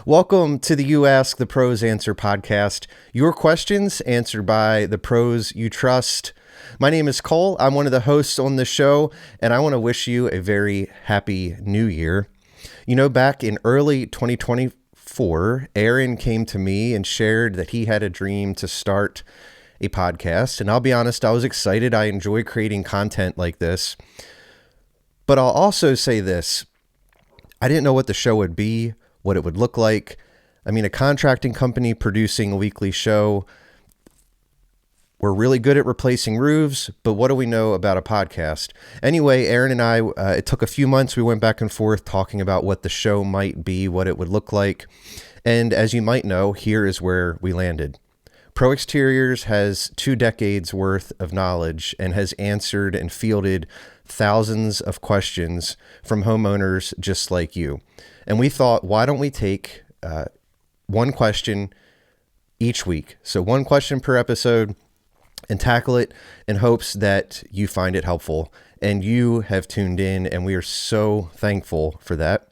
Welcome to the You Ask the Pros Answer podcast. Your questions answered by the pros you trust. My name is Cole. I'm one of the hosts on the show, and I want to wish you a very happy new year. You know, back in early 2024, Aaron came to me and shared that he had a dream to start a podcast. And I'll be honest, I was excited. I enjoy creating content like this. But I'll also say this. I didn't know what the show would be, what it would look like. I mean, a contracting company producing a weekly show. We're really good at replacing roofs, but what do we know about a podcast? Anyway, Aaron and I, it took a few months. We went back and forth talking about what the show might be, what it would look like. And as you might know, here is where we landed. Pro Exteriors has 2 decades worth of knowledge and has answered and fielded thousands of questions from homeowners just like you. And we thought, why don't we take one question each week? So one question per episode and tackle it in hopes that you find it helpful. And you have tuned in, and we are so thankful for that.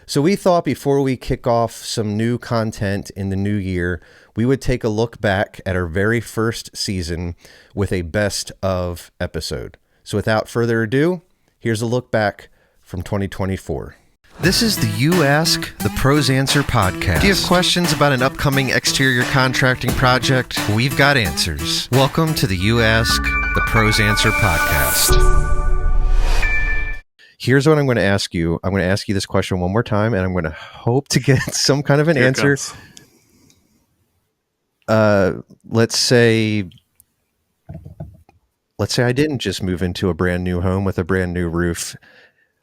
So we thought before we kick off some new content in the new year, we would take a look back at our very first season with a best of episode. So without further ado, here's a look back from 2024. This is the You Ask the Pros Answer podcast. Do you have questions about an upcoming exterior contracting project? We've got answers. Welcome to the You Ask the Pros Answer podcast. Here's what I'm going to ask you. I'm going to ask you this question one more time, and I'm going to hope to get some kind of an answer. Let's say I didn't just move into a brand new home with a brand new roof.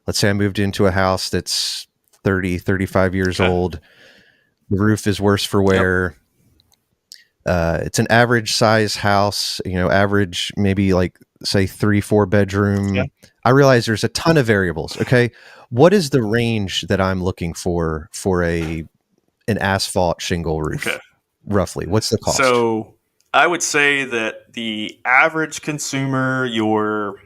Let's say I moved into a house that's 30, 35 years old. The roof is worse for wear. It's an average size house, average, maybe like say 3-4 bedroom. Yeah. I realize there's a ton of variables. Okay. What is the range that I'm looking for an asphalt shingle roof? Okay. Roughly? What's the cost? So I would say that the average consumer, your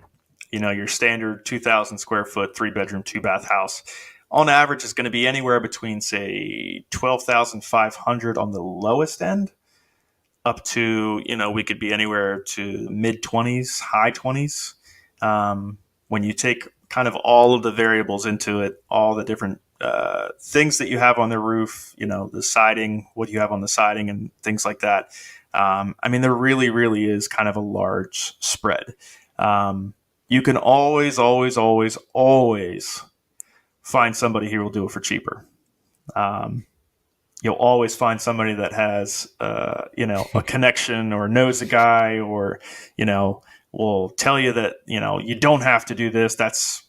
standard 2,000 square foot, 3-bedroom, 2-bath house, on average is going to be anywhere between, say, $12,500 on the lowest end, up to, we could be anywhere to mid-20s, high 20s. When you take kind of all of the variables into it, all the different things that you have on the roof, the siding, what you have on the siding and things like that. There really, really is kind of a large spread. You can always find somebody who will do it for cheaper. You'll always find somebody that has, a connection or knows a guy or, will tell you that, you don't have to do this. That's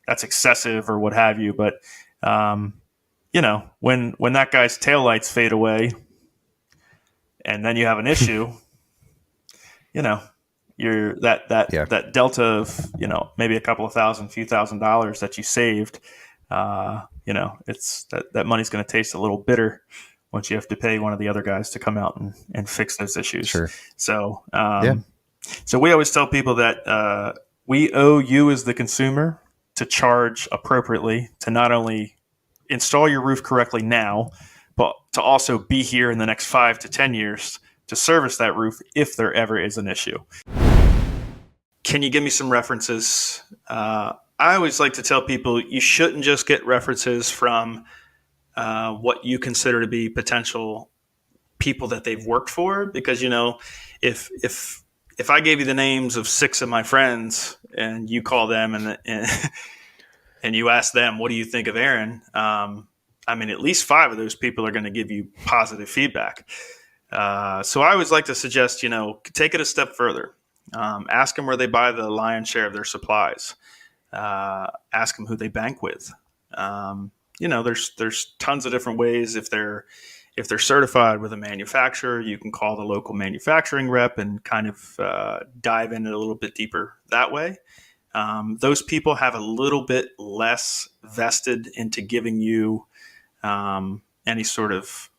excessive or what have you. But, when that guy's taillights fade away and then you have an issue, you're that delta of, maybe a couple of few thousand dollars that you saved, it's that money's going to taste a little bitter once you have to pay one of the other guys to come out and fix those issues. Sure. So, so we always tell people that, we owe you as the consumer to charge appropriately, to not only install your roof correctly now, but to also be here in the next 5 to 10 years to service that roof if there ever is an issue. Can you give me some references? I always like to tell people you shouldn't just get references from what you consider to be potential people that they've worked for, because if I gave you the names of 6 of my friends and you call them and you ask them, what do you think of Aaron? At least 5 of those people are going to give you positive feedback. So I always like to suggest, take it a step further. Ask them where they buy the lion's share of their supplies. Ask them who they bank with. There's tons of different ways. If they're certified with a manufacturer, you can call the local manufacturing rep and kind of dive in it a little bit deeper that way. Those people have a little bit less vested into giving you any sort of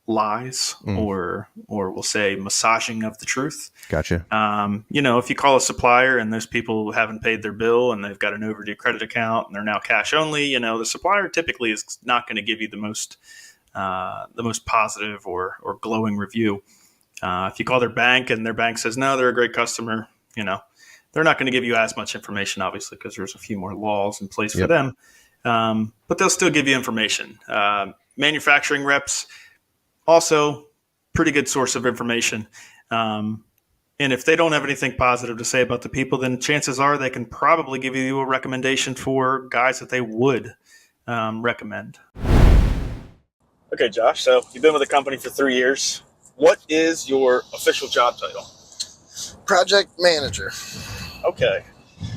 lies or we'll say massaging of the truth. Gotcha. If you call a supplier and those people haven't paid their bill and they've got an overdue credit account and they're now cash only, the supplier typically is not going to give you the most positive or glowing review. If you call their bank and their bank says, no, they're a great customer, they're not going to give you as much information, obviously, because there's a few more laws in place for them. But they'll still give you information. Manufacturing reps, also pretty good source of information. And if they don't have anything positive to say about the people, then chances are they can probably give you a recommendation for guys that they would recommend. Okay, Josh, so you've been with the company for 3 years. What is your official job title? Project manager. Okay,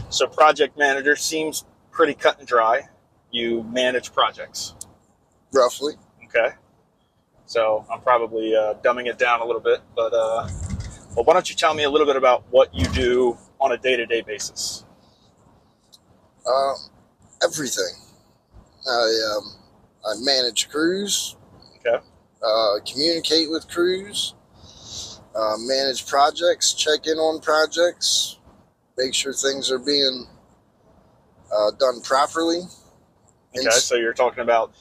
so project manager seems pretty cut and dry. You manage projects. Roughly. Okay. So I'm probably dumbing it down a little bit, but why don't you tell me a little bit about what you do on a day-to-day basis? Everything. I manage crews. Okay. Communicate with crews. Manage projects. Check in on projects. Make sure things are being done properly. Okay, so you're talking about,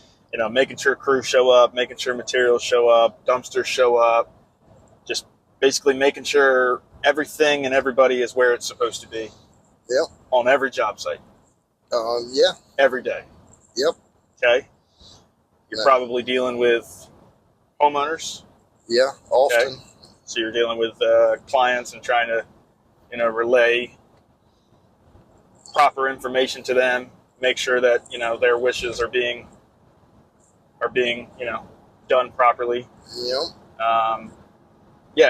making sure crews show up, making sure materials show up, dumpsters show up, just basically making sure everything and everybody is where it's supposed to be. Yep. On every job site. Yeah. Every day. Yep. Okay. You're probably dealing with homeowners. Yeah, often. Okay. So you're dealing with clients and trying to, relay proper information to them. Make sure that their wishes are being done properly. Yep.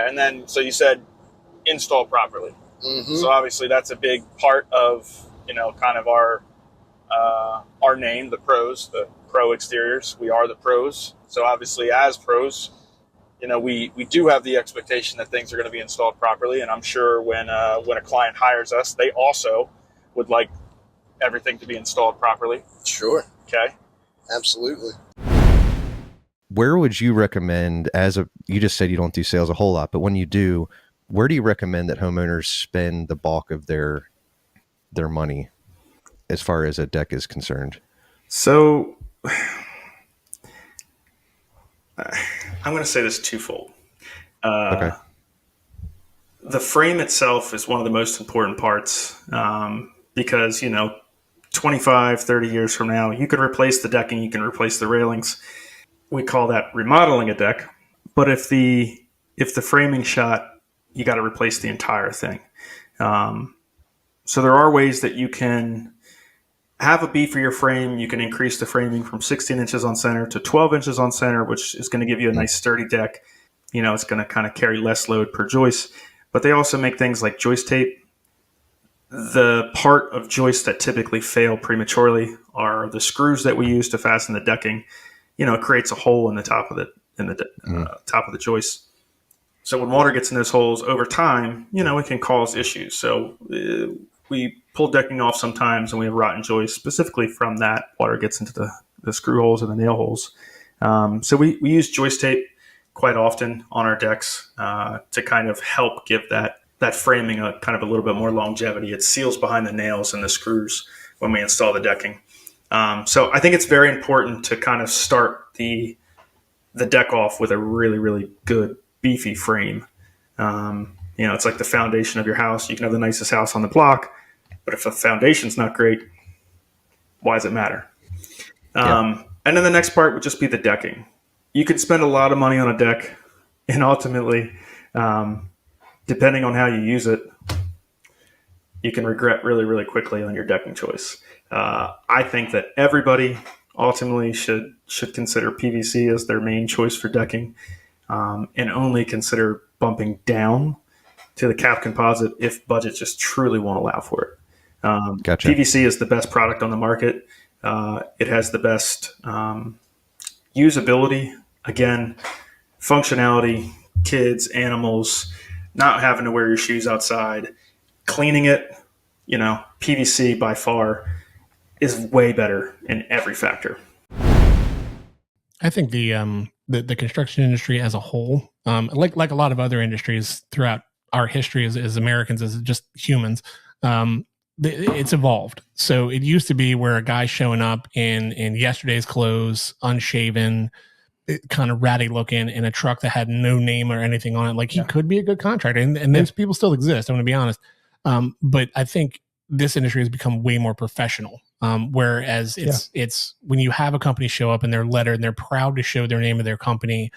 And then so you said install properly. Mm-hmm. So obviously that's a big part of kind of our name, the pros, the pro exteriors. We are the pros. So obviously as pros, we do have the expectation that things are going to be installed properly. And I'm sure when a client hires us, they also would like everything to be installed properly. Sure. Okay. Absolutely. Where would you recommend, you just said you don't do sales a whole lot, but when you do, where do you recommend that homeowners spend the bulk of their money as far as a deck is concerned? So I'm going to say this twofold. Okay. The frame itself is one of the most important parts because, 25, 30 years from now, you can replace the decking, you can replace the railings. We call that remodeling a deck. But if the framing shot, you got to replace the entire thing. So there are ways that you can have a beefier frame. You can increase the framing from 16 inches on center to 12 inches on center, which is going to give you a nice sturdy deck. It's going to kind of carry less load per joist. But they also make things like joist tape. The part of joists that typically fail prematurely are the screws that we use to fasten the decking. It creates a hole in the top of top of the joist. So when water gets in those holes over time, it can cause issues. So we pull decking off sometimes and we have rotten joists specifically from that. Water gets into the screw holes and the nail holes. So we use joist tape quite often on our decks to kind of help give that framing a kind of a little bit more longevity. It seals behind the nails and the screws when we install the decking. So I think it's very important to kind of start the deck off with a really, really good beefy frame. It's like the foundation of your house. You can have the nicest house on the block, but if the foundation's not great, why does it matter? And then the next part would just be the decking. You can spend a lot of money on a deck, and ultimately, depending on how you use it, you can regret really, really quickly on your decking choice. I think that everybody ultimately should consider PVC as their main choice for decking, and only consider bumping down to the cap composite if budget just truly won't allow for it. Gotcha. PVC is the best product on the market. It has the best usability. Again, functionality, kids, animals, not having to wear your shoes outside, cleaning it, PVC by far is way better in every factor. I think the the construction industry as a whole, like a lot of other industries throughout our history as Americans, as just humans, it's evolved. So it used to be where a guy showing up in yesterday's clothes, unshaven, kind of ratty looking, in a truck that had no name or anything on it. Like, he could be a good contractor, and those people still exist. I'm going to be honest. But I think this industry has become way more professional. Whereas it's when you have a company show up and they're lettered and they're proud to show their name of their company.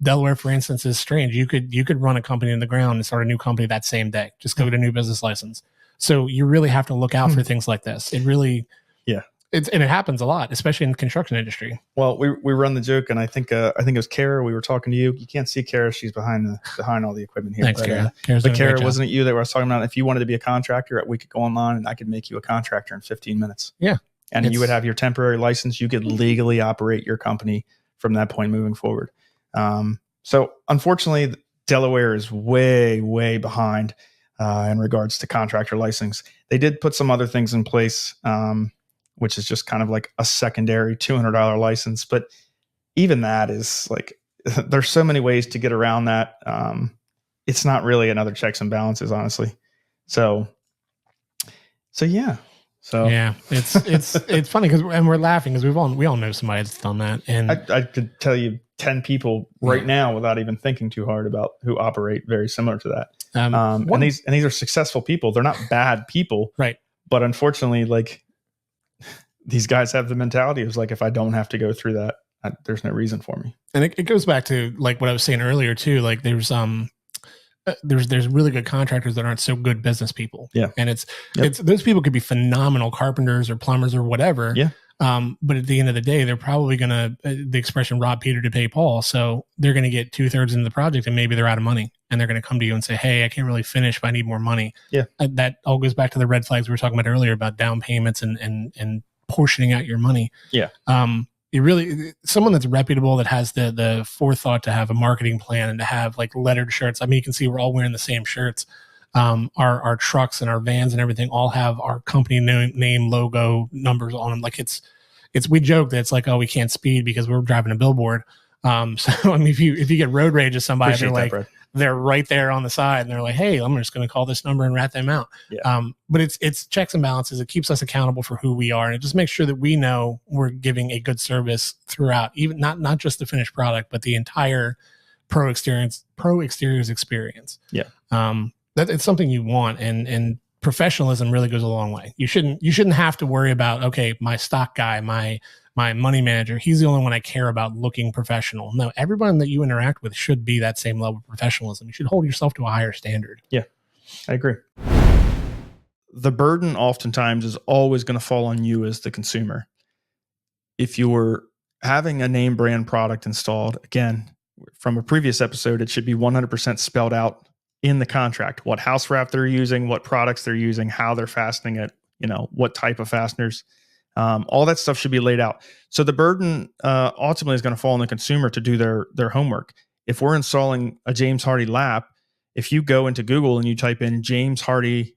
Delaware, for instance, is strange. You could run a company in the ground and start a new company that same day. Just go get a new business license. So you really have to look out for things like this. It really, and it happens a lot, especially in the construction industry. Well, we run the joke, and I think it was Kara. We were talking to you. You can't see Kara; she's behind all the equipment here. Thanks, Kara. But Kara, wasn't it you that I was talking about? If you wanted to be a contractor, we could go online and I could make you a contractor in 15 minutes. Yeah, and you would have your temporary license. You could legally operate your company from that point moving forward. So unfortunately, Delaware is way, way behind in regards to contractor license. They did put some other things in place, which is just kind of like a secondary $200 license. But even that is like, there's so many ways to get around that. It's not really another checks and balances, honestly. So yeah. So yeah, it's funny because we're laughing because we all know somebody that's done that. And I could tell you 10 people right now without even thinking too hard about who operate very similar to that. And these are successful people. They're not bad people, right? But unfortunately, like, these guys have the mentality of like, if I don't have to go through that, there's no reason for me. And it goes back to like what I was saying earlier too. Like there's really good contractors that aren't so good business people. Yeah. And it's those people could be phenomenal carpenters or plumbers or whatever. Yeah. But at the end of the day, they're probably going to, the expression rob Peter to pay Paul. So they're going to get 2/3 into the project and maybe they're out of money and they're going to come to you and say, hey, I can't really finish, but I need more money. Yeah. That all goes back to the red flags we were talking about earlier about down payments and portioning out your money. Yeah. You really, someone that's reputable, that has the forethought to have a marketing plan and to have like lettered shirts. I mean, you can see we're all wearing the same shirts. Our trucks and our vans and everything all have our company name, logo, numbers on them. Like we joke that it's like, oh, we can't speed because we're driving a billboard. So I mean, if you get road rage with somebody, they're right there on the side and they're like, hey, I'm just going to call this number and rat them out. Yeah. But it's checks and balances. It keeps us accountable for who we are. And it just makes sure that we know we're giving a good service throughout, even not just the finished product, but the entire pro exteriors experience. Yeah. That it's something you want, and professionalism really goes a long way. You shouldn't have to worry about, okay, my stock guy, my money manager, he's the only one I care about looking professional. No, everyone that you interact with should be that same level of professionalism. You should hold yourself to a higher standard. Yeah, I agree. The burden oftentimes is always going to fall on you as the consumer. If you're having a name brand product installed, again, from a previous episode, it should be 100% spelled out in the contract, what house wrap they're using, what products they're using, how they're fastening it, what type of fasteners. All that stuff should be laid out. So the burden ultimately is going to fall on the consumer to do their homework. If we're installing a James Hardie lap, if you go into Google and you type in James Hardie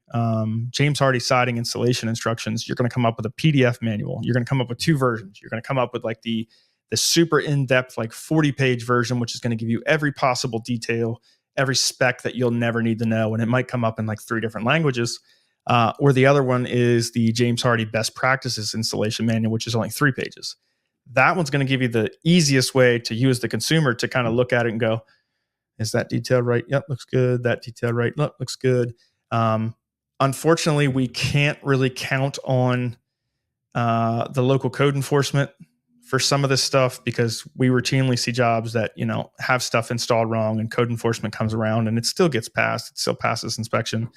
siding installation instructions, you're going to come up with a PDF manual. You're going to come up with 2 versions. You're going to come up with like the super in-depth, like 40-page version, which is going to give you every possible detail, every spec that you'll never need to know. And it might come up in like 3 different languages. Or the other one is the James Hardie Best Practices Installation Manual, which is only 3 pages. That one's going to give you the easiest way to you as the consumer to kind of look at it and go, is that detailed right? Yep, looks good. That detailed right? Look, looks good. Unfortunately, we can't really count on the local code enforcement for some of this stuff because we routinely see jobs that, have stuff installed wrong and code enforcement comes around and it still gets passed. It still passes inspection.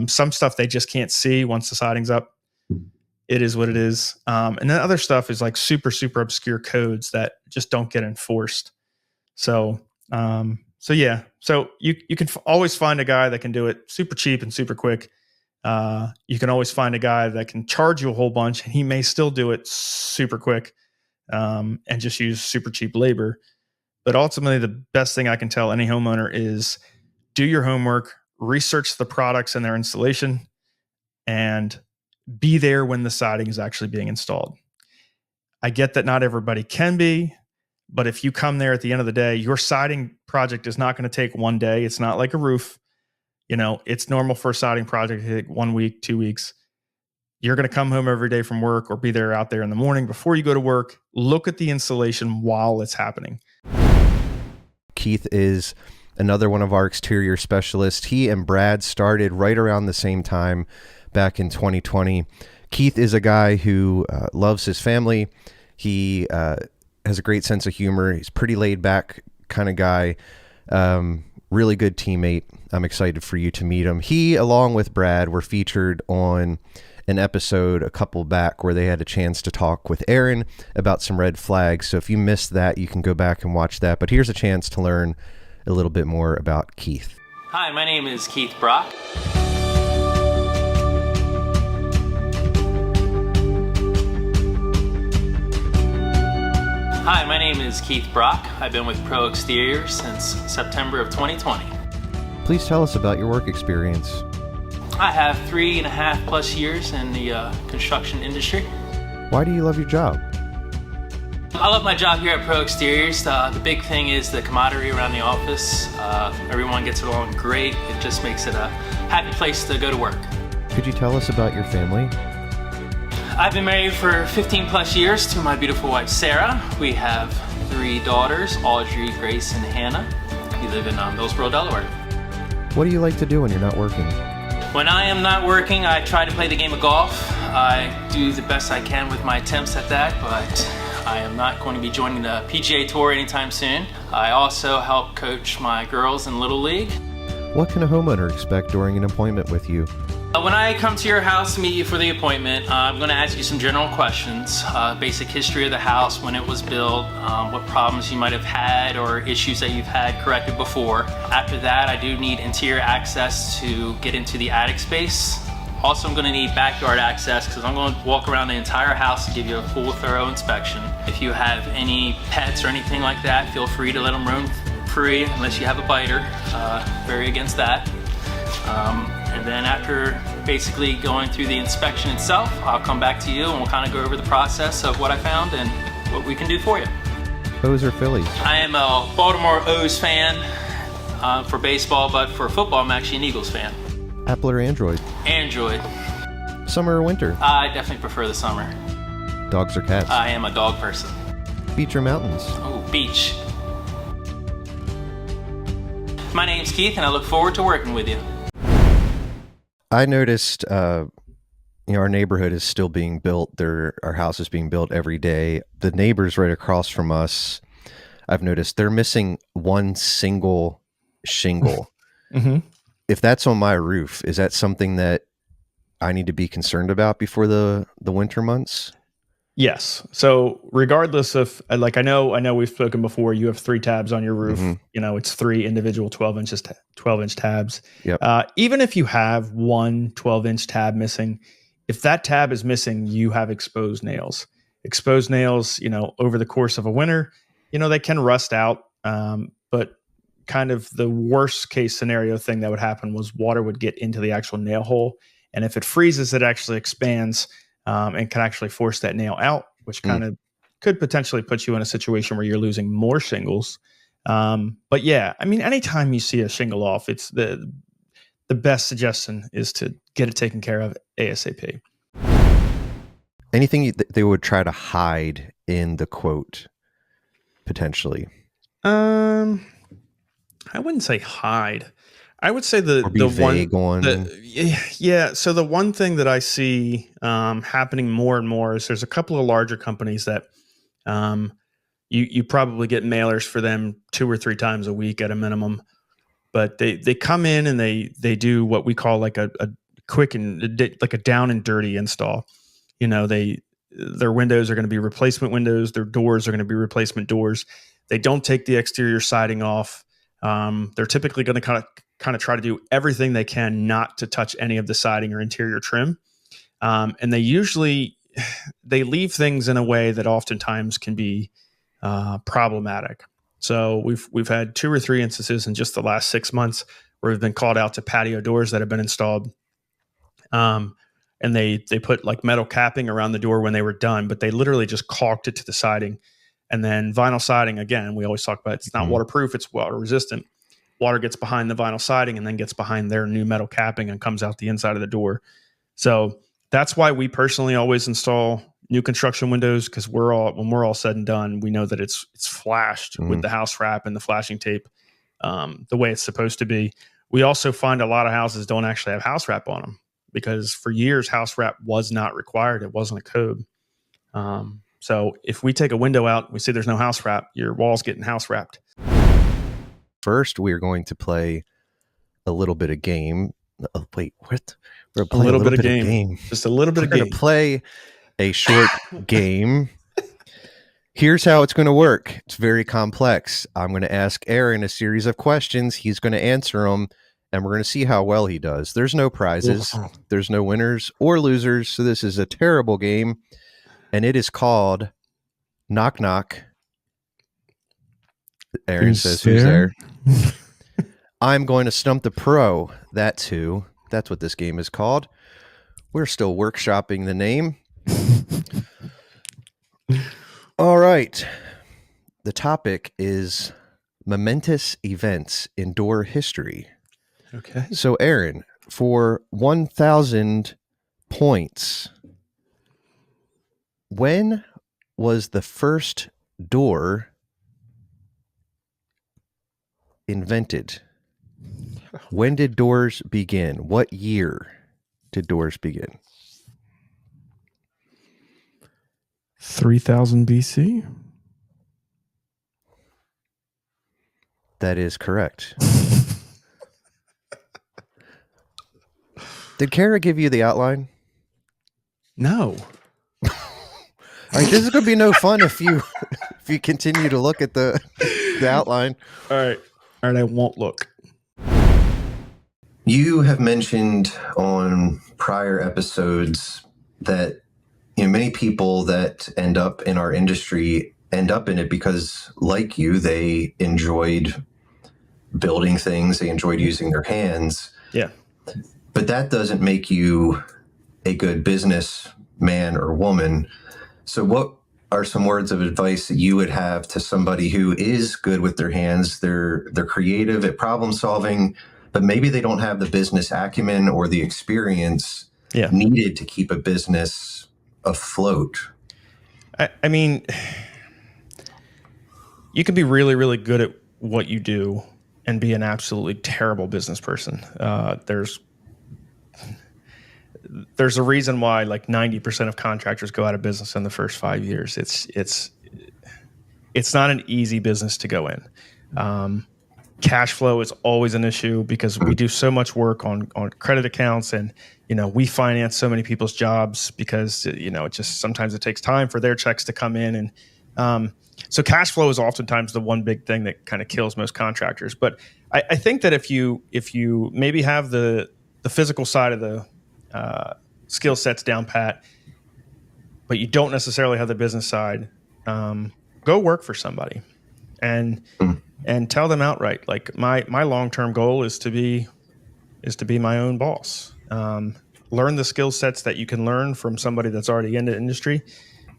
Some stuff they just can't see once the siding's up. It is what it is. And then other stuff is like super, super obscure codes that just don't get enforced. So yeah. So you can always find a guy that can do it super cheap and super quick. You can always find a guy that can charge you a whole bunch and he may still do it super quick and just use super cheap labor. But ultimately, the best thing I can tell any homeowner is do your homework, research the products and their installation, and be there when the siding is actually being installed. I get that not everybody can be, But if you come there at the end of the day, your siding project is not going to take one day. It's not like a roof. It's normal for a siding project to take 1 week, 2 weeks. You're going to come home every day from work or be there out there in the morning before you go to work. Look at the installation while it's happening. Keith is another one of our exterior specialists. He and Brad started right around the same time back in 2020. Keith is a guy who loves his family. He has a great sense of humor. He's pretty laid back kind of guy. Really good teammate. I'm excited for you to meet him. He, along with Brad, were featured on an episode a couple back where they had a chance to talk with Aaron about some red flags. So if you missed that, you can go back and watch that. But here's a chance to learn a little bit more about Keith. Hi, my name is Keith Brock. Hi, my name is Keith Brock. I've been with Pro Exterior since September of 2020. Please tell us about your work experience. I have 3.5 plus years in the construction industry. Why do you love your job? I love my job here at Pro Exteriors. The big thing is the camaraderie around the office. Everyone gets along great. It just makes it a happy place to go to work. Could you tell us about your family? I've been married for 15 plus years to my beautiful wife, Sarah. We have 3 daughters, Audrey, Grace, and Hannah. We live in Millsboro, Delaware. What do you like to do when you're not working? When I am not working, I try to play the game of golf. I do the best I can with my attempts at that, but I am not going to be joining the PGA Tour anytime soon. I also help coach my girls in Little League. What can a homeowner expect during an appointment with you? When I come to your house to meet you for the appointment, I'm going to ask you some general questions. Basic history of the house, when it was built, what problems you might have had or issues that you've had corrected before. After that, I do need interior access to get into the attic space. Also, I'm going to need backyard access because I'm going to walk around the entire house to give you a full, thorough inspection. If you have any pets or anything like that, feel free to let them roam free unless you have a biter. Very against that. And then after basically going through the inspection itself, I'll come back to you and we'll kind of go over the process of what I found and what we can do for you. O's or Phillies? I am a Baltimore O's fan for baseball, but for football, I'm actually an Eagles fan. Apple or Android? Android. Summer or winter? I definitely prefer the summer. Dogs or cats? I am a dog person. Beach or mountains? Oh, beach. My name's Keith and I look forward to working with you. I noticed, our neighborhood is still being built. Our house is being built every day. The neighbors right across from us, I've noticed they're missing one single shingle. Mm-hmm. If that's on my roof, is that something that I need to be concerned about before the winter months? Yes. So regardless of, I know we've spoken before, you have 3 tabs on your roof. Mm-hmm. It's 3 individual 12-inch tabs. Yep. Even if you have one 12-inch tab missing, if that tab is missing, you have exposed nails. Exposed nails, over the course of a winter, they can rust out. But kind of the worst case scenario thing that would happen was water would get into the actual nail hole. And if it freezes, it actually expands and can actually force that nail out, which kind of could potentially put you in a situation where you're losing more shingles. But yeah, I mean, anytime you see a shingle off, it's the best suggestion is to get it taken care of ASAP. Anything they would try to hide in the quote, potentially? I wouldn't say hide. I would say the one. So the one thing that I see happening more and more is there's a couple of larger companies that you probably get mailers for them 2 or 3 times a week at a minimum, but they come in and they do what we call like a quick and like a down and dirty install. Their windows are going to be replacement windows. Their doors are going to be replacement doors. They don't take the exterior siding off. They're typically going to kind of try to do everything they can not to touch any of the siding or interior trim. And they leave things in a way that oftentimes can be problematic. So we've had 2 or 3 instances in just the last 6 months where we've been called out to patio doors that have been installed. And they put like metal capping around the door when they were done, but they literally just caulked it to the siding. And then vinyl siding, again, we always talk about it's not waterproof, it's water resistant. Water gets behind the vinyl siding and then gets behind their new metal capping and comes out the inside of the door. So that's why we personally always install new construction windows, because when we're all said and done, we know that it's flashed with the house wrap and the flashing tape the way it's supposed to be. We also find a lot of houses don't actually have house wrap on them, because for years house wrap was not required. It wasn't a code. So if we take a window out, we see there's no house wrap, your wall's getting house wrapped. First, we are going to play a little bit of game. Oh, wait, what? We're A playing little bit of game. Just a little bit of We're game. going to play a short game. Here's how it's going to work. It's very complex. I'm going to ask Aaron a series of questions. He's going to answer them, and we're going to see how well he does. There's no prizes. There's no winners or losers. So this is a terrible game, and it is called Knock Knock. Aaron says, who's there? I'm going to stump the pro. That's who. That's what this game is called. We're still workshopping the name. All right. The topic is momentous events in door history. Okay. So, Aaron, for 1,000 points, when was the first door invented? When did doors begin? What year did doors begin? 3000 BC. That is correct. Did Kara give you the outline? No. All right, this is going to be no fun if you continue to look at the outline. All right, I won't look. You have mentioned on prior episodes that many people that end up in our industry end up in it because, like you, they enjoyed building things, they enjoyed using their hands. Yeah. But that doesn't make you a good business man or woman. So what are some words of advice that you would have to somebody who is good with their hands? They're creative at problem solving, but maybe they don't have the business acumen or the experience needed to keep a business afloat. I mean, you can be really, really good at what you do and be an absolutely terrible business person. There's a reason why like 90% of contractors go out of business in the first 5 years. It's not an easy business to go in. Cash flow is always an issue because we do so much work on credit accounts, and we finance so many people's jobs because it just sometimes it takes time for their checks to come in, and so cash flow is oftentimes the one big thing that kind of kills most contractors. But I think that if you maybe have the physical side of the skill sets down pat, but you don't necessarily have the business side, go work for somebody and tell them outright, like my long-term goal is to be my own boss. Learn the skill sets that you can learn from somebody that's already in the industry.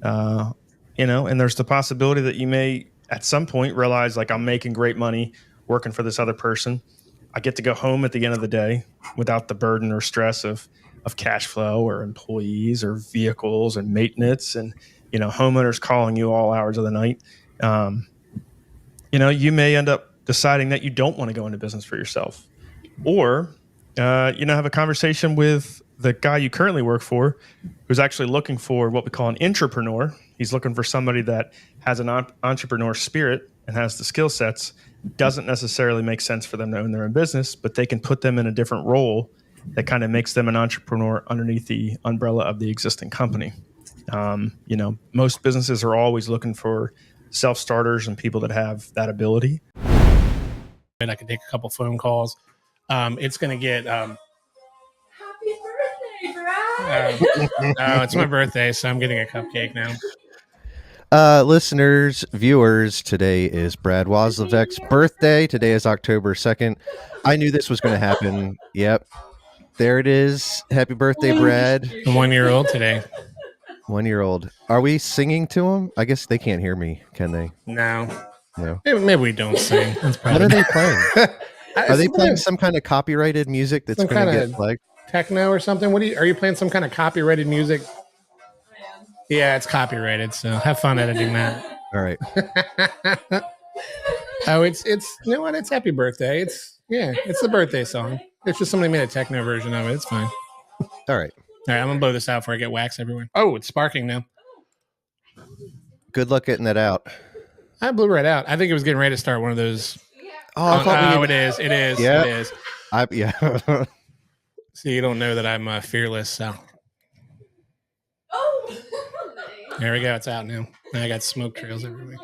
And there's the possibility that you may at some point realize, like, I'm making great money working for this other person. I get to go home at the end of the day without the burden or stress of cash flow or employees or vehicles and maintenance and, homeowners calling you all hours of the night. You may end up deciding that you don't want to go into business for yourself, or, have a conversation with the guy you currently work for, who's actually looking for what we call an intrapreneur. He's looking for somebody that has an entrepreneur spirit and has the skill sets. Doesn't necessarily make sense for them to own their own business, but they can put them in a different role that kind of makes them an entrepreneur underneath the umbrella of the existing company. Most businesses are always looking for self-starters and people that have that ability. And I can take a couple phone calls. It's going to get... Happy birthday, Brad! It's my birthday, so I'm getting a cupcake now. Listeners, viewers, today is Brad Wozlevek's birthday. Today is October 2nd. I knew this was going to happen. Yep. There it is. Happy birthday, Brad. I'm 1 year old today. 1-year-old. Are we singing to him? I guess they can't hear me, can they? No. No. Maybe we don't sing. That's What are probably they playing? Are they playing some kind of copyrighted music that's some going to kind get of flagged? techno or something? Are you playing some kind of copyrighted music? Yeah, it's copyrighted, so have fun editing that. All right. Oh, it's you know what? It's Happy Birthday. It's the birthday song. It's just somebody made a techno version of it. It's fine. All right. All right, I'm gonna blow this out before I get wax everywhere. Oh, it's sparking now. Good luck getting that out. I blew right out. I think it was getting ready to start one of those. It is. Yeah. It is. Yeah. So you don't know that I'm fearless. So. Oh. There we go. It's out now. I got smoke trails everywhere.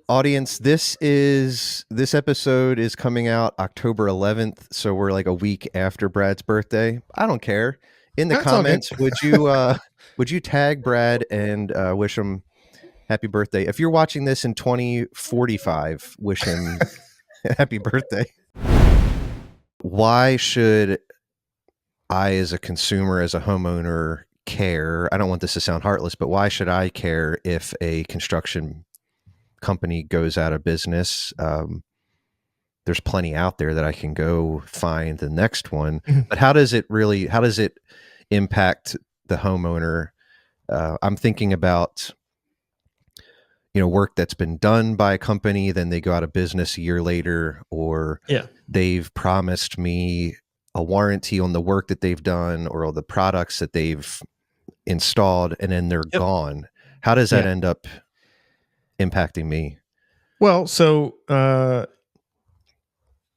Audience, this episode is coming out October 11th, so we're like a week after Brad's birthday. I don't care. In the That's comments, would you tag Brad and wish him happy birthday? If you're watching this in 2045, wish him happy birthday. Why should I, as a consumer, as a homeowner, care? I don't want this to sound heartless, but why should I care if a construction company goes out of business? There's plenty out there that I can go find the next one. But how does it impact the homeowner? I'm thinking about, work that's been done by a company, then they go out of business a year later, or they've promised me a warranty on the work that they've done or the products that they've installed, and then they're gone. How does that end up impacting me? Well, so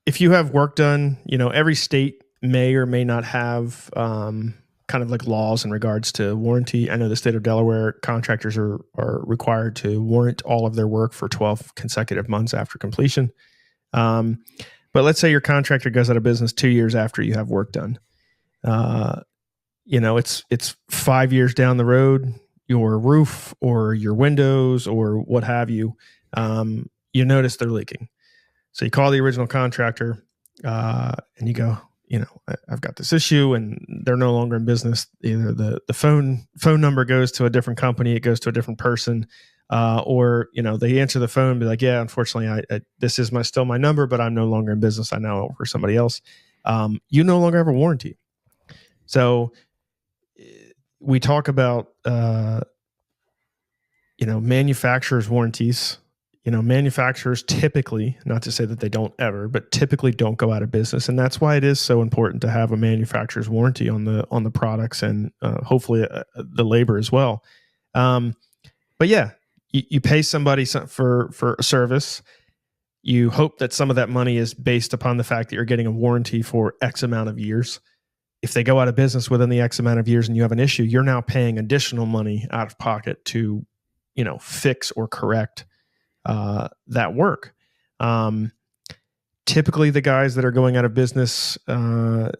if you have work done, every state may or may not have kind of like laws in regards to warranty. I know the state of Delaware contractors are required to warrant all of their work for 12 consecutive months after completion. But let's say your contractor goes out of business 2 years after you have work done. It's 5 years down the road, your roof or your windows or what have you, you notice they're leaking. So you call the original contractor and you go, I've got this issue, and they're no longer in business. Either the phone number goes to a different company, it goes to a different person, or they answer the phone and be like, yeah, unfortunately, this is still my number, but I'm no longer in business. I now work for somebody else. You no longer have a warranty. So we talk about manufacturers' warranties. Manufacturers typically, not to say that they don't ever, but typically don't go out of business, and that's why it is so important to have a manufacturer's warranty on the products and hopefully the labor as well. But yeah, you pay somebody for a service. You hope that some of that money is based upon the fact that you're getting a warranty for X amount of years. If they go out of business within the X amount of years and you have an issue, you're now paying additional money out of pocket to, fix or correct that work. Typically the guys that are going out of business, their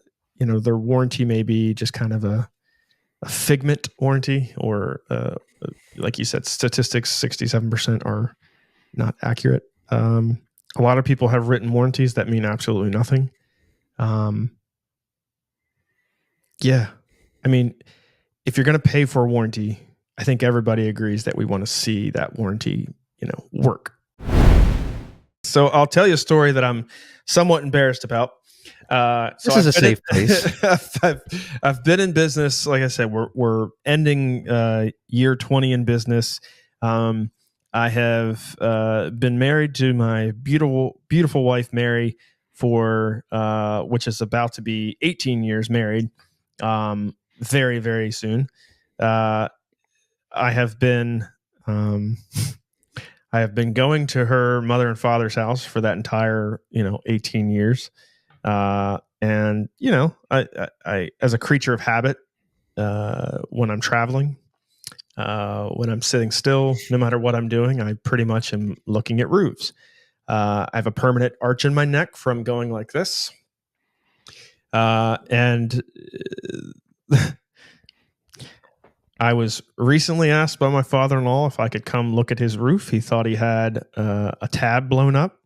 warranty may be just kind of a figment warranty, or like you said, statistics, 67% are not accurate. A lot of people have written warranties that mean absolutely nothing. I mean, if you're going to pay for a warranty, I think everybody agrees that we want to see that warranty, work. So I'll tell you a story that I'm somewhat embarrassed about. This is a safe place. I've been in business. Like I said, we're ending year 20 in business. I have been married to my beautiful wife, Mary, for which is about to be 18 years married. Very, very soon. I have been going to her mother and father's house for that entire 18 years. And I as a creature of habit, when I'm traveling, when I'm sitting still, no matter what I'm doing, I pretty much am looking at roofs. I have a permanent arch in my neck from going like this. And I was recently asked by my father-in-law if I could come look at his roof. He thought he had a tab blown up.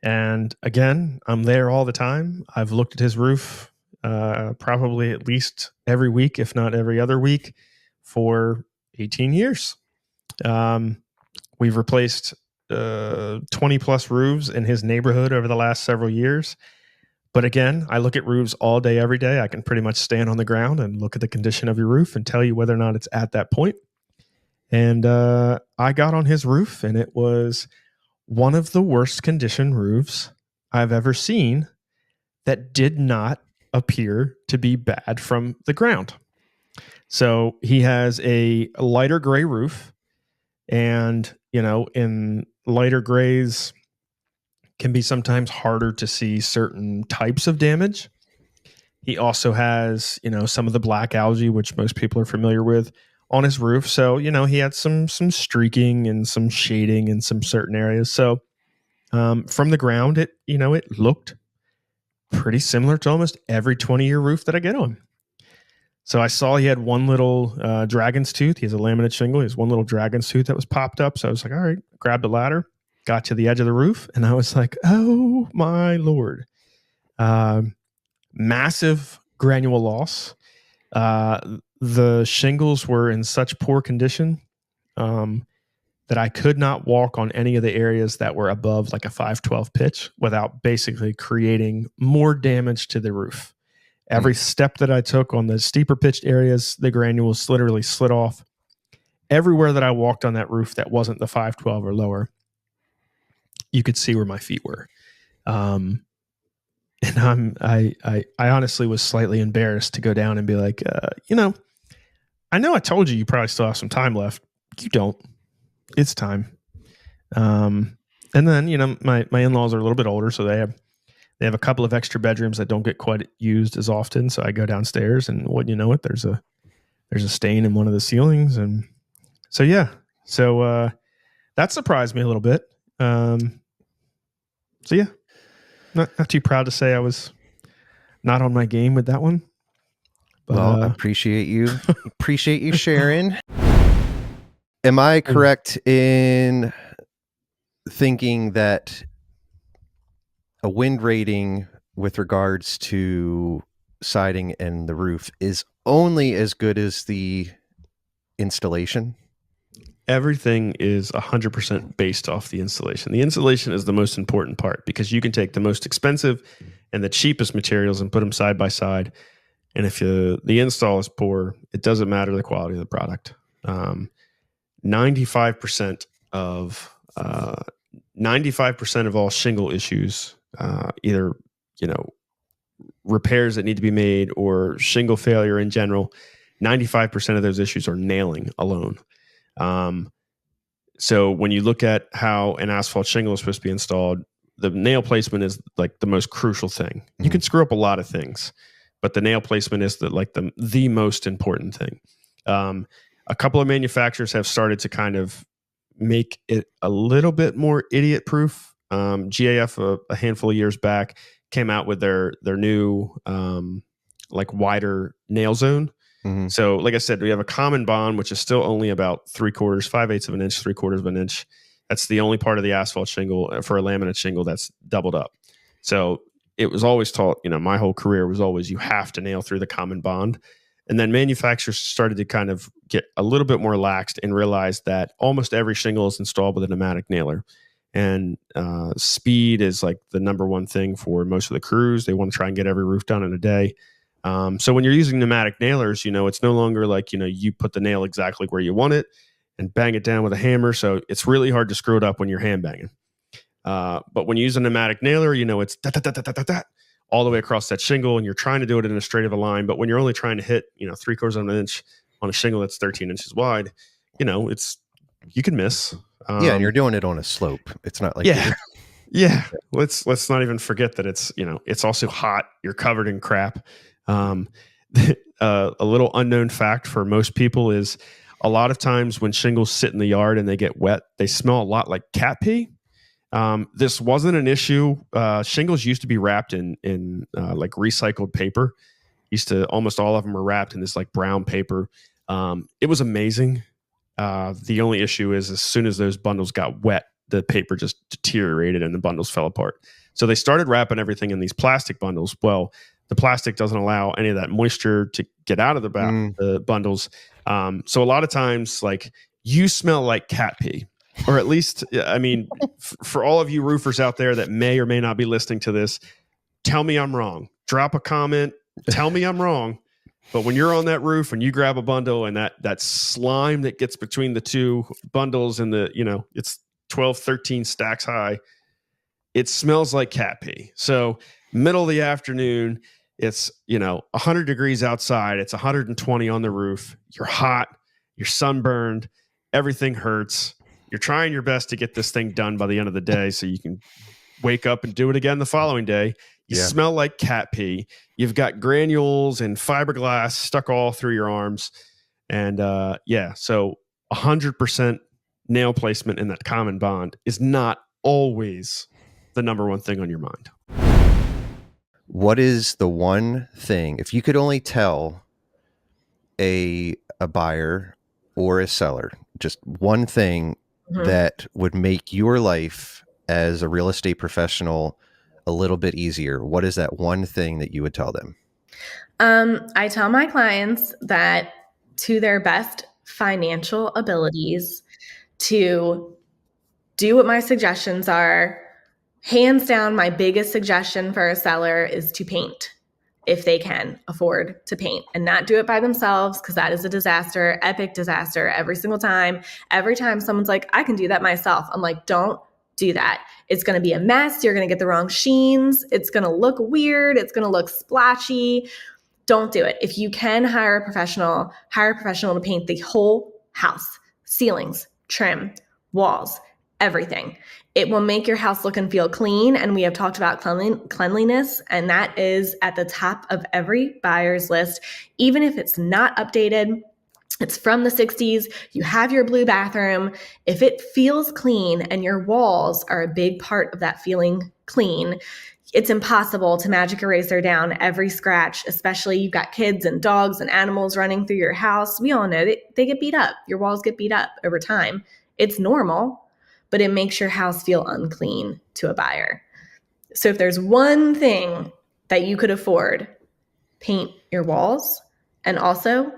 And again, I'm there all the time. I've looked at his roof probably at least every week, if not every other week, for 18 years. We've replaced 20 plus roofs in his neighborhood over the last several years. But again, I look at roofs all day, every day. I can pretty much stand on the ground and look at the condition of your roof and tell you whether or not it's at that point. And I got on his roof, and it was one of the worst condition roofs I've ever seen that did not appear to be bad from the ground. So he has a lighter gray roof, and, you know, in lighter grays can be sometimes harder to see certain types of damage. He also has, you know, some of the black algae, which most people are familiar with, on his roof. So, you know, he had some streaking and some shading in some certain areas. So from the ground, it looked pretty similar to almost every 20-year roof that I get on. So I saw he had one little dragon's tooth. He has a laminate shingle. He has one little dragon's tooth that was popped up. So I was like, all right, grabbed a ladder, got to the edge of the roof, and I was like, oh my Lord. Massive granule loss. The shingles were in such poor condition that I could not walk on any of the areas that were above like a 512 pitch without basically creating more damage to the roof. Every step that I took on the steeper pitched areas, the granules literally slid off. Everywhere that I walked on that roof that wasn't the 512 or lower, you could see where my feet were. And I honestly was slightly embarrassed to go down and be like, I know I told you probably still have some time left. You don't. It's time. And then, you know, my in-laws are a little bit older, so they have a couple of extra bedrooms that don't get quite used as often. So I go downstairs, and wouldn't you know it, there's a stain in one of the ceilings. And so, yeah. So that surprised me a little bit. So yeah, not too proud to say I was not on my game with that one. But, well, I appreciate you sharing. Am I correct in thinking that a wind rating with regards to siding and the roof is only as good as the installation? Everything is 100% based off the installation. The installation is the most important part because you can take the most expensive and the cheapest materials and put them side by side. And if the install is poor, it doesn't matter the quality of the product. 95% of 95% of all shingle issues, either, you know, repairs that need to be made or shingle failure in general, 95% of those issues are nailing alone. So when you look at how an asphalt shingle is supposed to be installed, the nail placement is like the most crucial thing. You can screw up a lot of things, but the nail placement is the most important thing. A couple of manufacturers have started to kind of make it a little bit more idiot proof. GAF a handful of years back came out with their new like wider nail zone. Mm-hmm. So like I said, we have a common bond, which is still only about 3/4, 5/8 of an inch, 3/4 of an inch. That's the only part of the asphalt shingle for a laminate shingle that's doubled up. So it was always taught, you know, my whole career was always you have to nail through the common bond. And then manufacturers started to kind of get a little bit more laxed and realize that almost every shingle is installed with a pneumatic nailer. And speed is like the number one thing for most of the crews. They want to try and get every roof done in a day. So when you're using pneumatic nailers, you know, it's no longer like, you know, you put the nail exactly where you want it and bang it down with a hammer. So it's really hard to screw it up when you're hand banging. But when you use a pneumatic nailer, you know, it's all the way across that shingle, and you're trying to do it in a straight of a line. But when you're only trying to hit, you know, 3/4 of an inch on a shingle that's 13 inches wide, you know, you can miss. And you're doing it on a slope. It's not like yeah. Let's not even forget that it's, you know, it's also hot. You're covered in crap. A little unknown fact for most people is a lot of times when shingles sit in the yard and they get wet, they smell a lot like cat pee. This wasn't an issue. Shingles used to be wrapped in like recycled paper. Almost all of them were wrapped in this like brown paper. It was amazing. The only issue is as soon as those bundles got wet, the paper just deteriorated and the bundles fell apart. So they started wrapping everything in these plastic bundles. Well, The plastic doesn't allow any of that moisture to get out of the bundles. So a lot of times, like, you smell like cat pee, or at least, I mean, for all of you roofers out there that may or may not be listening to this, tell me I'm wrong. Drop a comment. Tell me I'm wrong. But when you're on that roof and you grab a bundle and that slime that gets between the two bundles and it's 12, 13 stacks high, it smells like cat pee. So middle of the afternoon, it's 100 degrees outside. It's 120 on the roof. You're hot. You're sunburned. Everything hurts. You're trying your best to get this thing done by the end of the day so you can wake up and do it again the following day. You smell like cat pee. You've got granules and fiberglass stuck all through your arms. And so 100% nail placement in that common bond is not always the number one thing on your mind. What is the one thing, if you could only tell a buyer or a seller, just one thing that would make your life as a real estate professional a little bit easier, what is that one thing that you would tell them? I tell my clients that, to their best financial abilities, to do what my suggestions are. Hands down, my biggest suggestion for a seller is to paint if they can afford to paint, and not do it by themselves, because that is a disaster, epic disaster every single time. Every time someone's like, I can do that myself, I'm like, don't do that. It's going to be a mess. You're going to get the wrong sheens. It's going to look weird. It's going to look splashy. Don't do it. If you can hire a professional to paint the whole house, ceilings, trim, walls, everything. It will make your house look and feel clean. And we have talked about cleanliness, and that is at the top of every buyer's list. Even if it's not updated, it's from the 60s, you have your blue bathroom. If it feels clean and your walls are a big part of that feeling clean, it's impossible to magic eraser down every scratch, especially you've got kids and dogs and animals running through your house. We all know that they get beat up. Your walls get beat up over time. It's normal, but it makes your house feel unclean to a buyer. So if there's one thing that you could afford, paint your walls, and also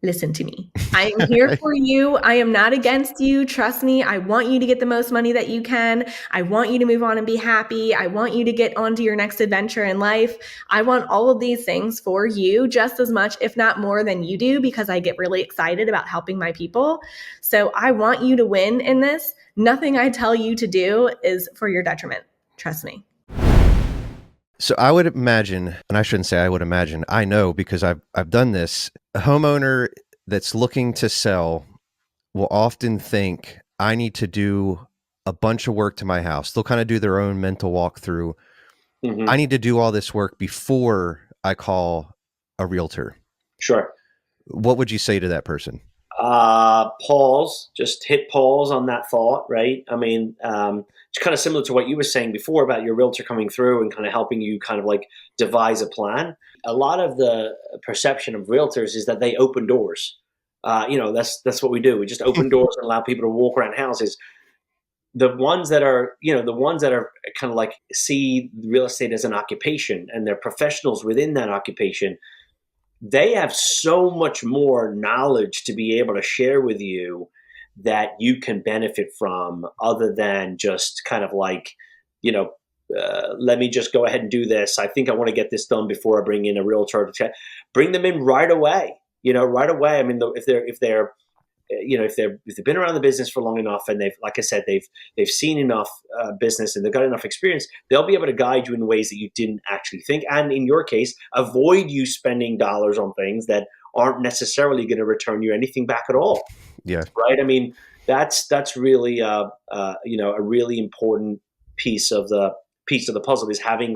listen to me. I am here for you. I am not against you. Trust me. I want you to get the most money that you can. I want you to move on and be happy. I want you to get on to your next adventure in life. I want all of these things for you just as much, if not more than you do, because I get really excited about helping my people. So I want you to win in this. Nothing I tell you to do is for your detriment. Trust me. So I would imagine, and I shouldn't say I would imagine, I know because I've done this. A homeowner that's looking to sell will often think, I need to do a bunch of work to my house. They'll kind of do their own mental walkthrough. I need to do all this work before I call a realtor. Sure. What would you say to that person? Pause. Just hit pause on that thought, right? I mean, it's kind of similar to what you were saying before about your realtor coming through and kind of helping you kind of like devise a plan. A lot of the perception of realtors is that they open doors. That's what we do. We just open doors and allow people to walk around houses. The ones that are kind of like see real estate as an occupation and they're professionals within that occupation, they have so much more knowledge to be able to share with you that you can benefit from, other than just kind of like, let me just go ahead and do this. I think I want to get this done before I bring in a realtor to check. Bring them in right away. Right away. I mean, if they've been around the business for long enough, and they've seen enough business and they've got enough experience, they'll be able to guide you in ways that you didn't actually think. And in your case, avoid you spending dollars on things that aren't necessarily going to return you anything back at all. Yeah. Right. I mean, that's really a really important piece of the puzzle, is having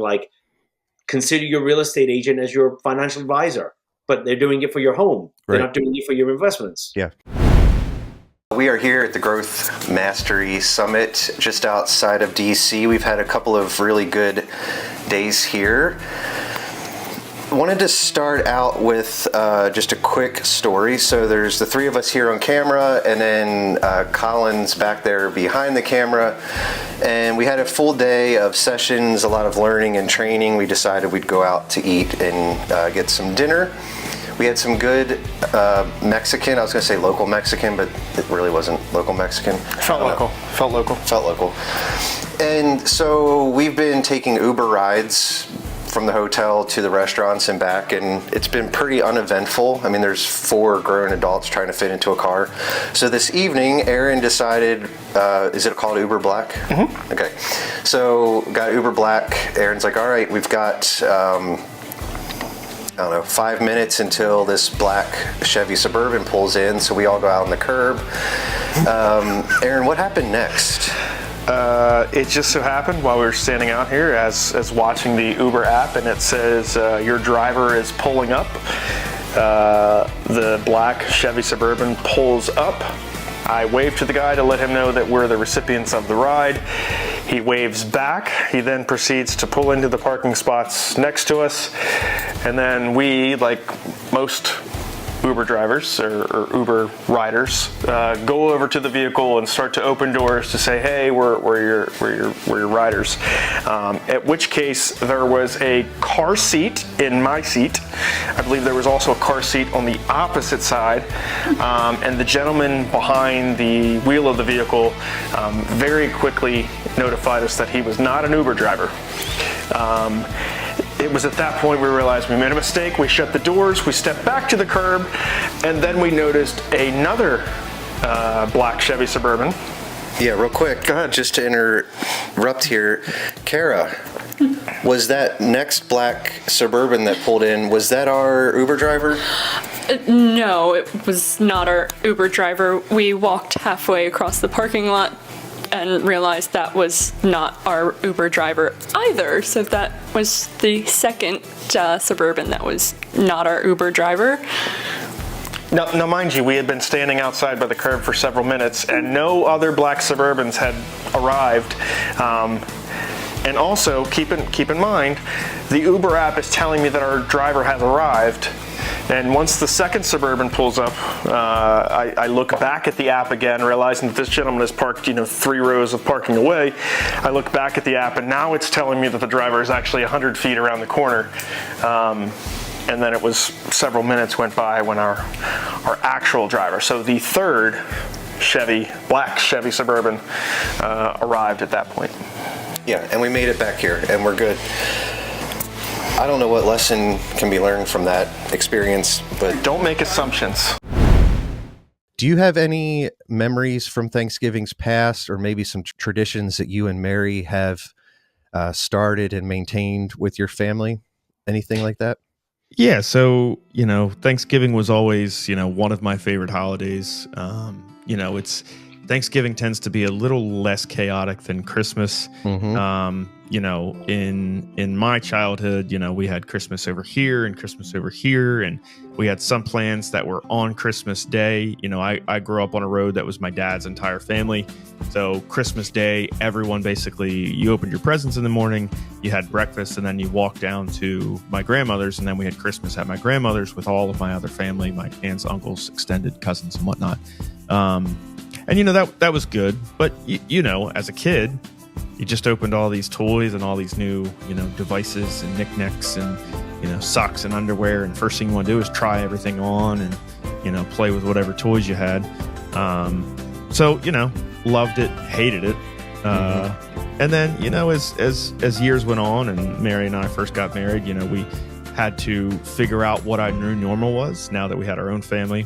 consider your real estate agent as your financial advisor, but they're doing it for your home. They're not doing it for your investments. Yeah. We are here at the Growth Mastery Summit just outside of DC. We've had a couple of really good days here. Wanted to start out with just a quick story. So there's the three of us here on camera, and then Colin's back there behind the camera. And we had a full day of sessions, a lot of learning and training. We decided we'd go out to eat and get some dinner. We had some good Mexican. I was going to say local Mexican, but it really wasn't local Mexican. Felt local. And so we've been taking Uber rides from the hotel to the restaurants and back, and it's been pretty uneventful. I mean, there's 4 grown adults trying to fit into a car. So this evening, Aaron decided, is it called Uber Black? Mm-hmm. Okay. So got Uber Black. Aaron's like, all right, we've got, I don't know, 5 minutes until this black Chevy Suburban pulls in. So we all go out on the curb. Aaron, what happened next? It just so happened while we were standing out here as watching the Uber app, and it says your driver is pulling up. The black Chevy Suburban pulls up. I wave to the guy to let him know that we're the recipients of the ride. He waves back. He then proceeds to pull into the parking spots next to us. And then we, like most Uber drivers or Uber riders, go over to the vehicle and start to open doors to say, "Hey, we're your riders." At which case, there was a car seat in my seat. I believe there was also a car seat on the opposite side, and the gentleman behind the wheel of the vehicle very quickly notified us that he was not an Uber driver. It was at that point we realized we made a mistake. We shut the doors, we stepped back to the curb, and then we noticed another black Chevy Suburban. Yeah, real quick. Go ahead. Just to interrupt here, Kara, was that next black Suburban that pulled in, was that our Uber driver? No, it was not our Uber driver. We walked halfway across the parking lot and realized that was not our Uber driver either. So that was the second Suburban that was not our Uber driver. Now, mind you, we had been standing outside by the curb for several minutes, and no other black Suburbans had arrived. And also, keep in mind, the Uber app is telling me that our driver has arrived. And once the second Suburban pulls up, I look back at the app again, realizing that this gentleman is parked, 3 rows of parking away. I look back at the app, and now it's telling me that the driver is actually 100 feet around the corner. And then it was several minutes went by when our actual driver, so the third black Chevy Suburban, arrived at that point. Yeah, and we made it back here, and we're good. I don't know what lesson can be learned from that experience, but don't make assumptions. Do you have any memories from Thanksgivings past, or maybe some traditions that you and Mary have started and maintained with your family? Anything like that? Yeah, so, Thanksgiving was always, one of my favorite holidays. It's Thanksgiving tends to be a little less chaotic than Christmas. Mm-hmm. In my childhood, we had Christmas over here and Christmas over here, and we had some plans that were on Christmas Day. I grew up on a road that was my dad's entire family. So Christmas Day, everyone basically, you opened your presents in the morning, you had breakfast, and then you walked down to my grandmother's, and then we had Christmas at my grandmother's with all of my other family, my aunts, uncles, extended cousins, and whatnot. That was good. But, as a kid, you just opened all these toys and all these new, devices and knickknacks and, socks and underwear. And first thing you want to do is try everything on and, play with whatever toys you had. Loved it, hated it. And then, as years went on and Mary and I first got married, we had to figure out what our new normal was now that we had our own family.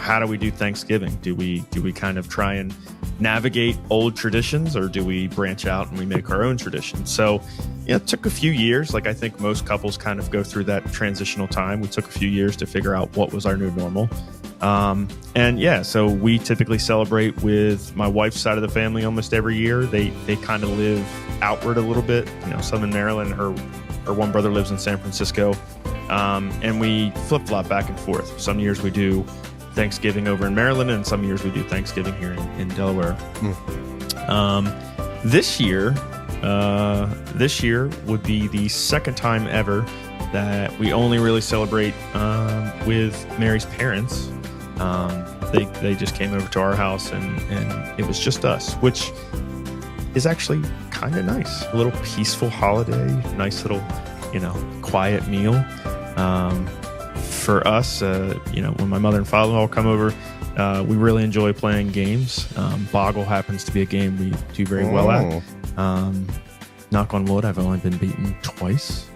How do we do Thanksgiving? Do we kind of try and navigate old traditions, or do we branch out and we make our own traditions? So, it took a few years. Like I think most couples kind of go through that transitional time. We took a few years to figure out what was our new normal. So we typically celebrate with my wife's side of the family almost every year. They kind of live outward a little bit, some in Maryland. Her one brother lives in San Francisco. And we flip-flop back and forth. Some years we do Thanksgiving over in Maryland, and some years we do Thanksgiving here in Delaware. This year would be the second time ever that we only really celebrate with Mary's parents. They just came over to our house and it was just us, which is actually kind of nice. A little peaceful holiday, nice little, quiet meal. For us, when my mother and father-in-law come over, we really enjoy playing games. Boggle happens to be a game we do very well at. Knock on wood, I've only been beaten twice.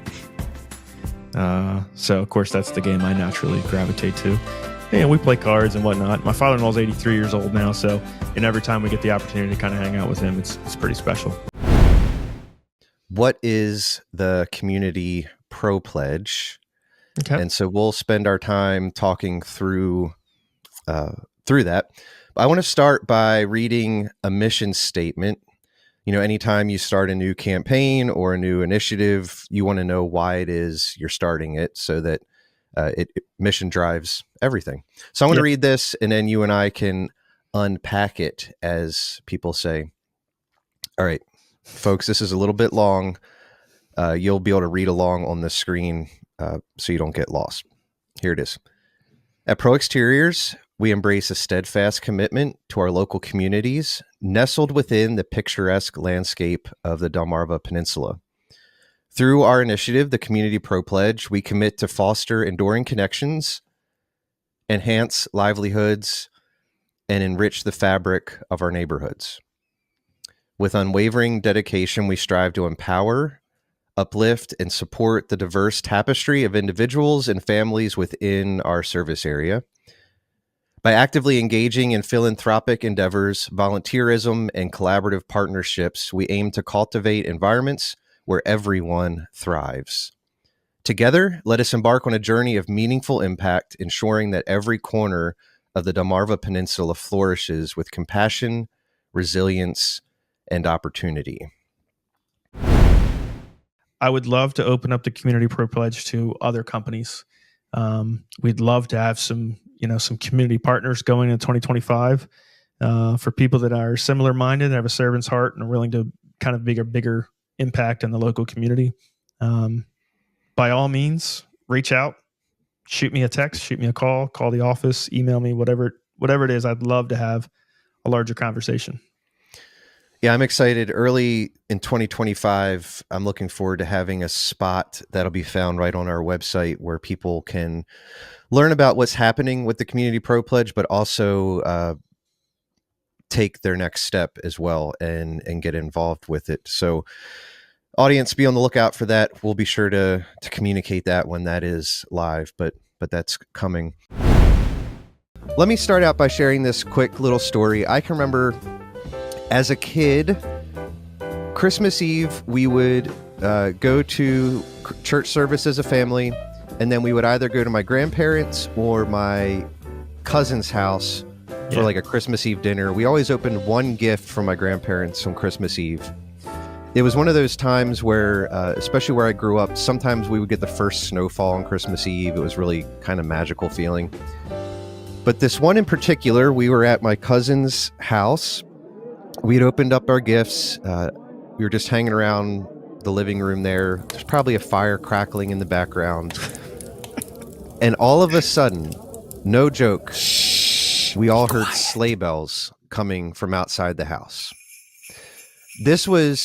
So, of course, that's the game I naturally gravitate to. And we play cards and whatnot. My father-in-law's 83 years old now, and every time we get the opportunity to kind of hang out with him, it's pretty special. What is the Community Pro Pledge? Okay. And so we'll spend our time talking through that. I want to start by reading a mission statement. Anytime you start a new campaign or a new initiative, you want to know why it is you're starting it, so that mission drives everything. So I'm going to read this, and then you and I can unpack it, as people say. All right, folks, this is a little bit long. You'll be able to read along on the screen so you don't get lost. Here it is. At Pro Exteriors, we embrace a steadfast commitment to our local communities, nestled within the picturesque landscape of the Delmarva Peninsula. Through our initiative, the Community Pro Pledge, we commit to foster enduring connections, enhance livelihoods, and enrich the fabric of our neighborhoods. With unwavering dedication, we strive to empower, uplift, and support the diverse tapestry of individuals and families within our service area. By actively engaging in philanthropic endeavors, volunteerism, and collaborative partnerships, we aim to cultivate environments where everyone thrives. Together, let us embark on a journey of meaningful impact, ensuring that every corner of the Delmarva Peninsula flourishes with compassion, resilience, and opportunity. I would love to open up the Community Pro Pledge to other companies. We'd love to have some community partners going in 2025 for people that are similar minded, have a servant's heart, and are willing to kind of make a bigger impact in the local community. By all means, reach out, shoot me a text, shoot me a call the office, email me, whatever it is. I'd love to have a larger conversation. Yeah, I'm excited. Early in 2025, I'm looking forward to having a spot that'll be found right on our website where people can learn about what's happening with the Community Pro Pledge, but also take their next step as well and get involved with it. So audience, be on the lookout for that. We'll be sure to communicate that when that is live, but that's coming. Let me start out by sharing this quick little story. I can remember as a kid, Christmas Eve, we would go to church service as a family, and then we would either go to my grandparents or my cousin's house for like a Christmas Eve dinner. We always opened one gift from my grandparents on Christmas Eve. It was one of those times where, especially where I grew up, sometimes we would get the first snowfall on Christmas Eve. It was really kind of magical feeling. But this one in particular, we were at my cousin's house. We'd opened up our gifts. We were just hanging around the living room there. There's probably a fire crackling in the background. And all of a sudden, no joke, we all heard sleigh bells coming from outside the house.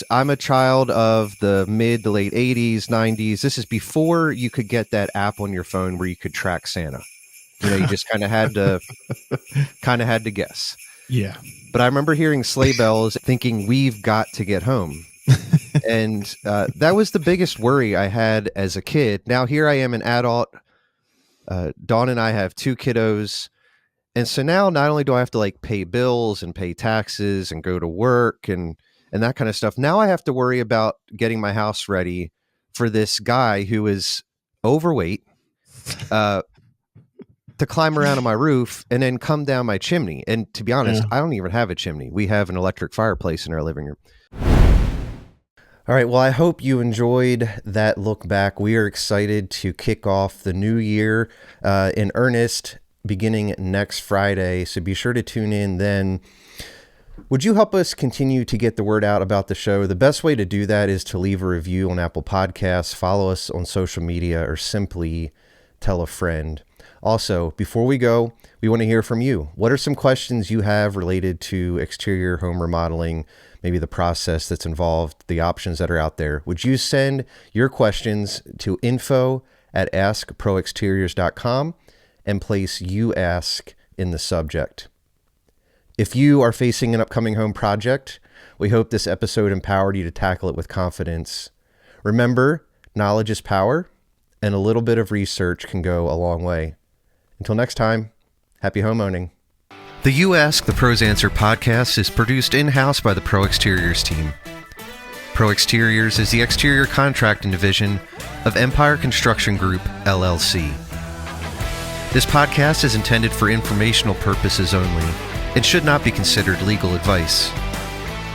I'm a child of the mid to late 80s, 90s. This is before you could get that app on your phone where you could track Santa. You just kind of had to guess. Yeah. But I remember hearing sleigh bells thinking we've got to get home. And that was the biggest worry I had as a kid. Now here I am an adult. Dawn and I have 2 kiddos. And so now not only do I have to pay bills and pay taxes and go to work and that kind of stuff. Now I have to worry about getting my house ready for this guy who is overweight to climb around on my roof and then come down my chimney. And to be honest, I don't even have a chimney. We have an electric fireplace in our living room. All right. Well, I hope you enjoyed that look back. We are excited to kick off the new year in earnest beginning next Friday. So be sure to tune in then. Would you help us continue to get the word out about the show? The best way to do that is to leave a review on Apple Podcasts, follow us on social media, or simply tell a friend. Also, before we go, we want to hear from you. What are some questions you have related to exterior home remodeling, maybe the process that's involved, the options that are out there? Would you send your questions to info@askproexteriors.com and place "You Ask" in the subject? If you are facing an upcoming home project, we hope this episode empowered you to tackle it with confidence. Remember, knowledge is power, and a little bit of research can go a long way. Until next time, happy homeowning. The You Ask, the Pros Answer podcast is produced in-house by the Pro Exteriors team. Pro Exteriors is the exterior contracting division of Empire Construction Group, LLC. This podcast is intended for informational purposes only and should not be considered legal advice.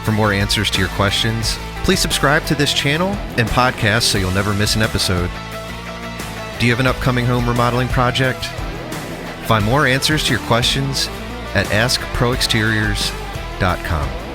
For more answers to your questions, please subscribe to this channel and podcast so you'll never miss an episode. Do you have an upcoming home remodeling project? Find more answers to your questions at askproexteriors.com.